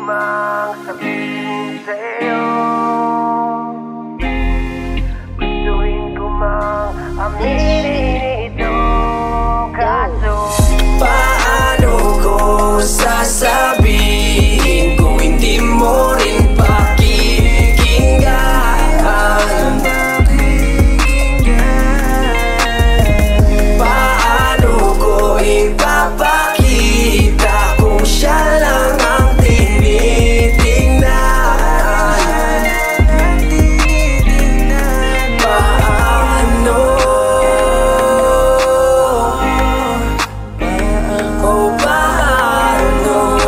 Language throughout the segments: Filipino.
mang sabihin sa'yo, gustuin ko mang aminin ito, kaso paano ko sasabihin kung hindi mo rin pakikinggan? Paano ko ipapakita kung siya lang ang tinitingnan? Paano? Oh, paano?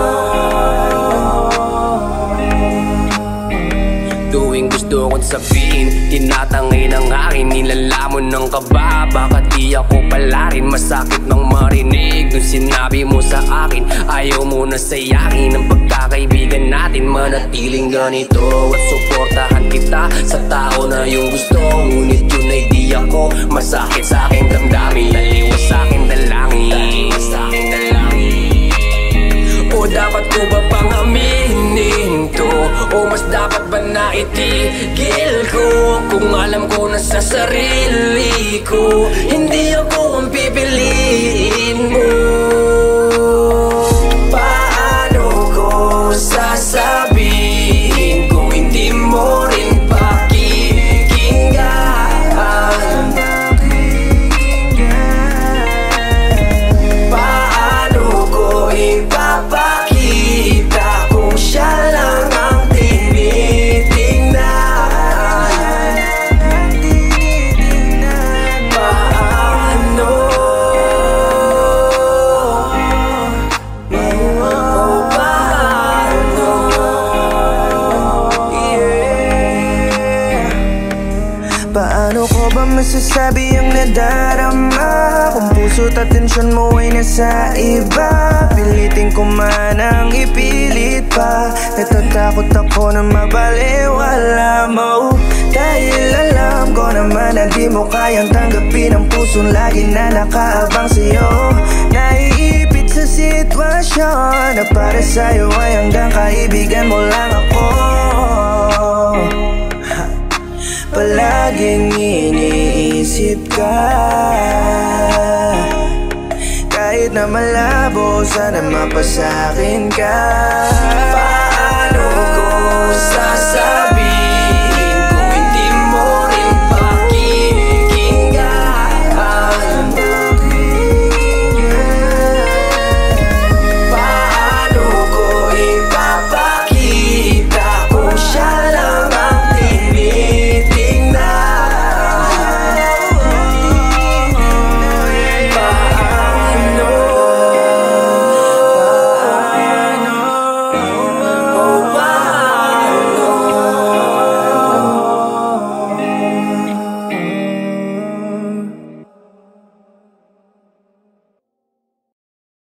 Tuwing gusto kong sabihin, tinatangay ng akin, nilalamon ng kaba. Baka di ako pala rin masakit nang marinig nung sinabi mo sa akin ayaw mo na sayakin ang pagkakaibigan natin. Manatiling ganito at suportahan kita sa tao na yung gusto. Ngunit yun ay di ako, masakit sa aking damdamin, naliwas sa aking dalangin. O dapat ko ba pang aminin to? O mas dapat ba na itigil ko? Kung alam ko na sa sarili ko hindi ako ang pipiliin mo. Paano ko sasabihin kung hindi mo rin pakikinggan? Paano ko ipapakita kung siya lang ang tinitingnan? Paano? Oh, paano? Yeah. paano ko ba masasabi ang nadarama kung puso't atensyon mo ay nasa iba? Pilitin ko man ang ipilit pa, natatakot ako na mabaliwala mo. Dahil alam ko naman na di mo kayang tanggapin ang pusong lagi na nakaabang sa'yo. Naiipit sa sitwasyon na para sa'yo ay hanggang kaibigan mo lang ako. Palaging iniisip ka, kahit na malabo, sana mapasakin ka. Paano ko sasabihin